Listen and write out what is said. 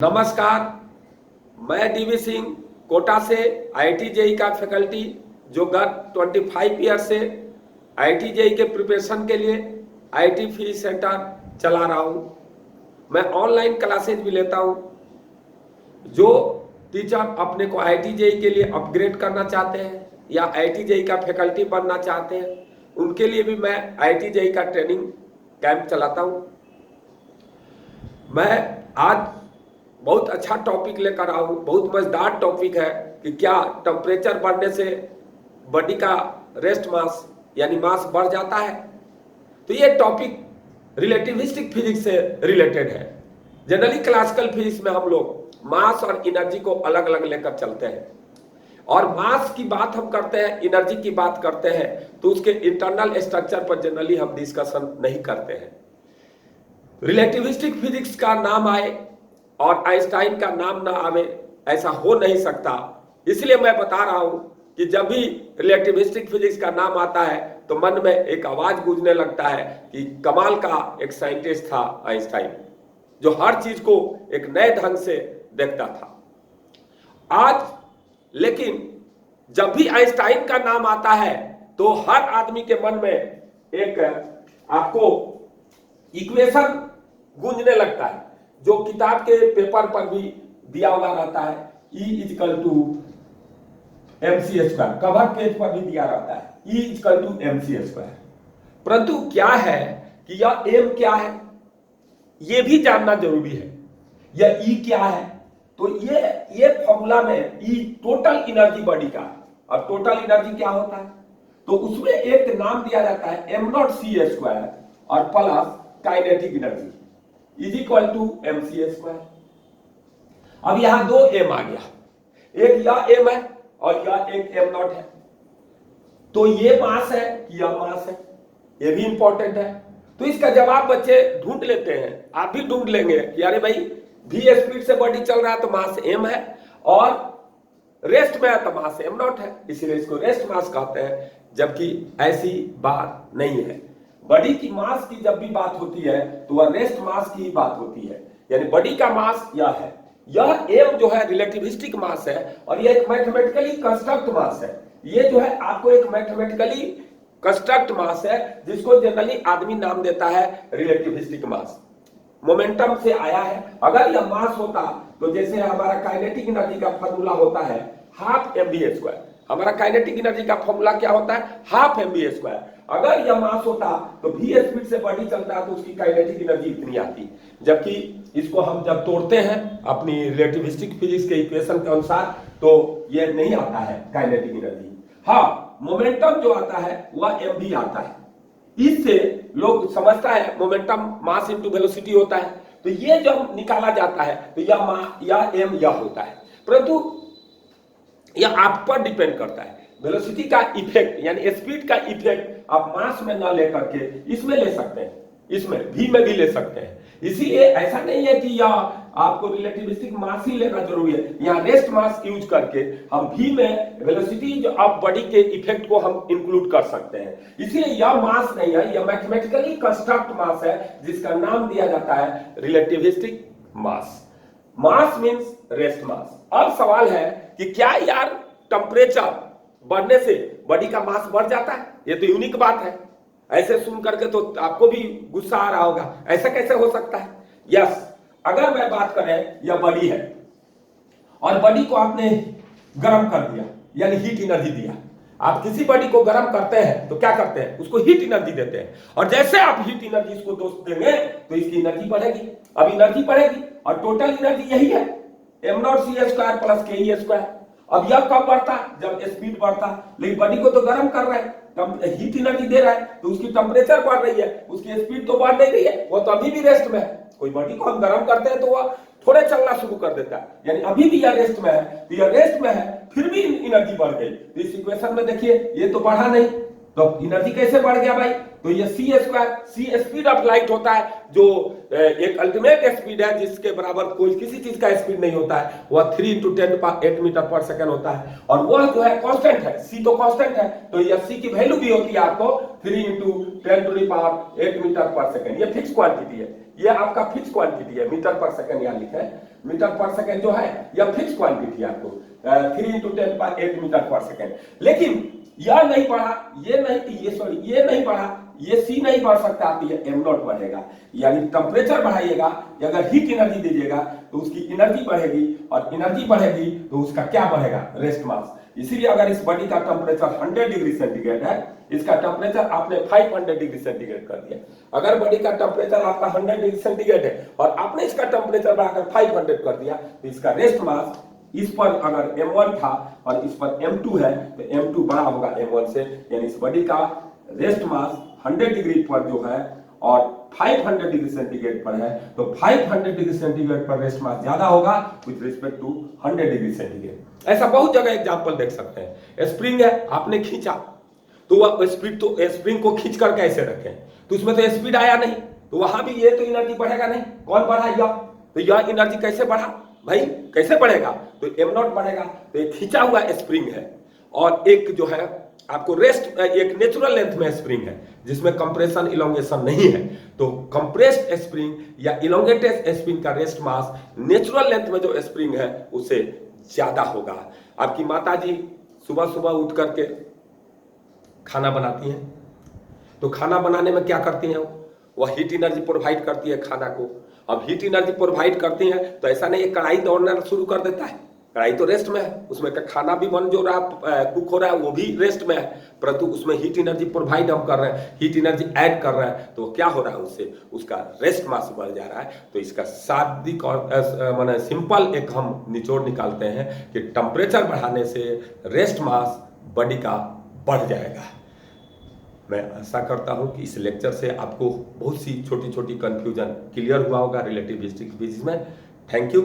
नमस्कार। मैं डीवी सिंह कोटा से आईआईटी जेई का फैकल्टी जो गत 25 ईयर से आईआईटी जेई के प्रिपरेशन के लिए आईआईटी फी सेंटर चला रहा हूं। मैं ऑनलाइन क्लासेज भी लेता हूं। जो टीचर अपने को आईआईटी जेई के लिए अपग्रेड करना चाहते हैं या आईआईटी जेई का फैकल्टी बनना चाहते हैं, उनके लिए भी मैं आईआईटी जेई का ट्रेनिंग कैंप चलाता हूं। मैं आज बहुत अच्छा टॉपिक लेकर आऊं। बहुत मजेदार टॉपिक है कि क्या टेम्परेचर बढ़ने से बॉडी का रेस्ट मास यानी मास बढ़ जाता है। तो ये टॉपिक रिलेटिविस्टिक फिजिक्स से रिलेटेड है। जनरली क्लासिकल फिजिक्स में हम लोग मास और एनर्जी को अलग अलग लेकर चलते हैं, और मास की बात हम करते हैं, एनर्जी की बात करते हैं, तो उसके इंटरनल स्ट्रक्चर पर जनरली हम डिस्कशन नहीं करते हैं। रिलेटिविस्टिक फिजिक्स का नाम आए और आइंस्टाइन का नाम ना आवे, ऐसा हो नहीं सकता। इसलिए मैं बता रहा हूं कि जब भी रिलेटिविस्टिक फिजिक्स का नाम आता है तो मन में एक आवाज गूंजने लगता है कि कमाल का एक साइंटिस्ट था आइंस्टाइन, जो हर चीज को एक नए ढंग से देखता था। आज लेकिन जब भी आइंस्टाइन का नाम आता है तो हर आदमी के मन में एक आपको इक्वेशन गूंजने लगता है, जो किताब के पेपर पर भी दिया हुआ रहता है। E equal to MC square, cover page पर भी दिया रहता है E equal to MC square. परंतु क्या है कि यह M क्या है यह भी जानना जरूरी है। यह E क्या है, तो ये फॉर्मूला में E टोटल एनर्जी बॉडी का, और टोटल एनर्जी क्या होता है, तो उसमें एक नाम दिया जाता है m0c स्क्वायर और plus kinetic energy is equal to MC square. अब यहां दो m आ गया, एक यह m है और यह एक m0 है। तो ये मास है कि यह मास है, ये भी इंपॉर्टेंट है। तो इसका जवाब बच्चे ढूंढ लेते हैं, आप भी ढूंढ लेंगे कि अरे भाई v स्पीड से बॉडी चल रहा है तो मास m है, और रेस्ट में है तो मास m0 है, इसीलिए इसको रेस्ट मास कहते हैं। जबकि ऐसी बात नहीं है। बॉडी की मास की जब भी बात होती है तो वह रेस्ट मास की ही बात होती है। यानी बॉडी का मास यह है, यह m जो है रिलेटिविस्टिक मास है, और यह एक मैथमेटिकली कंस्ट्रक्ट मास है। ये जो है आपको एक मैथमेटिकली कंस्ट्रक्ट मास है, जिसको जनरली आदमी नाम देता है रिलेटिविस्टिक मास। मोमेंटम से आया है। अगर यह मास होता तो जैसे हमारा काइनेटिक एनर्जी का फॉर्मूला होता है हाफ mv स्क्वायर, हमारा काइनेटिक एनर्जी का फॉर्मूला क्या होता है, हाफ mv स्क्वायर। अगर यह मास होता तो v स्पीड से बॉडी चलता है तो उसकी काइनेटिक एनर्जी इतनी आती। जबकि इसको हम जब तोड़ते हैं अपनी रिलेटिविस्टिक फिजिक्स के इक्वेशन के अनुसार तो यह नहीं आता है काइनेटिक एनर्जी। हाँ, मोमेंटम जो आता है वह mv आता है। इससे लोग समझता है मोमेंटम मास इनटू वेलोसिटी होता है। तो ये जब निकाला जाता है तो यह m यह होता है। परंतु यह आप पर डिपेंड करता है। वेलोसिटी का इफेक्ट यानी स्पीड का इफेक्ट आप मास में ना लेकर के इसमें ले सकते हैं, इसमें v में भी ले सकते हैं। इसीलिए ऐसा नहीं है कि यह आपको रिलेटिविस्टिक मास ही लेना जरूरी है। यहाँ रेस्ट मास यूज करके हम v में वेलोसिटी जो आप बॉडी के इफेक्ट को हम इंक्लूड कर सकते हैं। इसीलिए यह मास नहीं है, यह मैथमेटिकली कंस्ट्रक्ट मास है, जिसका नाम दिया जाता है रिलेटिविस्टिक मास। मास मींस रेस्ट मास। अब सवाल है कि क्या यार टेम्परेचर बढ़ने से बॉडी का मास बढ़ जाता है? ये तो यूनिक बात है। ऐसे सुन करके तो आपको भी गुस्सा आ रहा होगा, ऐसा कैसे हो सकता है? यस, अगर मैं बात करें यह बॉडी है और बॉडी को आपने गर्म कर दिया यानी हीट एनर्जी दिया। आप किसी बॉडी को गर्म करते हैं तो क्या करते हैं, उसको हीट एनर्जी देते हैं, और जैसे आप हीट एनर्जी इसको दोस्त देंगे तो इसकी एनर्जी बढ़ेगी। अब एनर्जी बढ़ेगी और टोटल एनर्जी यही है m0c square plus ke square. अब यह कब बढ़ता, जब स्पीड बढ़ता। लेकिन बॉडी को तो गर्म कर रहा है, हीट एनर्जी दे रहा है, तो उसकी टेम्परेचर बढ़ रही है, उसकी स्पीड तो बढ़ नहीं रही है, वो तो अभी भी रेस्ट में है। कोई बॉडी को हम गर्म करते हैं तो वह थोड़े चलना शुरू कर देता है, यानी अभी भी यह रेस्ट में है। तो यह रेस्ट में है फिर भी एनर्जी बढ़ गई। तो इस इक्वेशन में देखिए ये तो बढ़ा नहीं, तो एनर्जी कैसे बढ़ गया भाई? तो ये C square, C speed of light होता है, जो एक अल्टीमेट स्पीड है जिसके बराबर कोई किसी चीज का स्पीड नहीं होता है, वह 3 × 10⁸ मीटर पर सेकंड होता है, और वह जो है कांस्टेंट है, सी तो कांस्टेंट है, तो ये सी की वैल्यू भी होती है आपको 3 × 10⁸ मीटर पर सेकंड। ये फिक्स क्वांटिटी है, ये आपका फिक्स क्वांटिटी है, मीटर पर सेकंड यहाँ लिखा है, मीटर पर सेकंड जो है यह फिक्स क्वांटिटी है आपको 3 × 10⁸ मीटर पर सेकंड। लेकिन यह नहीं बढ़ा, ये नहीं बढ़ा, ये सी नहीं बढ़ सकता, तो ये एम नॉट बढ़ेगा। यानी टेम्परेचर बढ़ाइएगा, अगर हीट एनर्जी दीजिएगा तो उसकी एनर्जी बढ़ेगी, और एनर्जी बढ़ेगी तो उसका क्या बढ़ेगा? Rest mass. इसीलिए अगर इस बॉडी का टेम्परेचर 100 डिग्री सेंटीग्रेड है, इसका टेम्परेचर आपने 500 डिग्री सेंटीग्रेड कर दिया। अगर बॉडी का टेम्परेचर आपका 100 डिग्री सेंटीग्रेड है और आपने इसका टेम्परेचर बढ़ाकर 500 कर दिया, तो इसका रेस्ट मास इस पर अगर m1 था और इस पर m2 है, तो m2 बड़ा होगा m1 से, यानी इस बॉडी का रेस्ट मास 100 डिग्री पर जो है और 500 डिग्री सेंटीग्रेड पर है, तो 500 डिग्री सेंटीग्रेड पर रेस्ट मास ज्यादा होगा with respect to 100 degree centigrade. ऐसा बहुत जगह एग्जांपल देख सकते हैं। स्प्रिंग है, आपने खींचा तो वह स्प्रिंग को खींच कर कैसे रखें, तो उसमें तो स्पीड आया नहीं, तो वहां भी ये तो एनर्जी बढ़ेगा नहीं। कौन बढ़ा? तो यह एनर्जी कैसे बढ़ा भाई? कैसे बढ़ेगा? तो एम नॉट बढ़ेगा। तो एक खींचा हुआ स्प्रिंग है और एक जो है आपको रेस्ट, एक नेचुरल लेंथ में स्प्रिंग है जिसमें कंप्रेशन इलोंगेशन नहीं है। तो कंप्रेस्ड स्प्रिंग या इलोंगेटेड स्प्रिंग का रेस्ट मास नेचुरल लेंथ में जो स्प्रिंग है उससे ज्यादा होगा। आपकी माता जी सुबह सुबह उठ करके खाना बनाती हैं, तो खाना बनाने में क्या करती हैं? वह हीट एनर्जी प्रोवाइड करती है खाना को। अब हीट एनर्जी प्रोवाइड करती है तो ऐसा नहीं है कढ़ाई दौड़ना शुरू कर देता है, कढ़ाई तो रेस्ट में है, उसमें का खाना भी बन जो रहा कुक हो रहा है वो भी रेस्ट में है, परंतु उसमें हीट एनर्जी प्रोवाइड हम कर रहे हैं, हीट एनर्जी ऐड कर रहे हैं, तो क्या हो रहा है? उससे उसका रेस्ट मास बढ़ जा रहा है। तो इसका शाब्दिक और माने सिंपल एक हम निचोड़ निकालते हैं कि टेम्परेचर बढ़ाने से रेस्ट मास बॉडी का बढ़ जाएगा। मैं आशा करता हूं कि इस लेक्चर से आपको बहुत सी छोटी छोटी कंफ्यूजन क्लियर हुआ होगा रिलेटिविस्टिक फिजिक्स में। Thank you.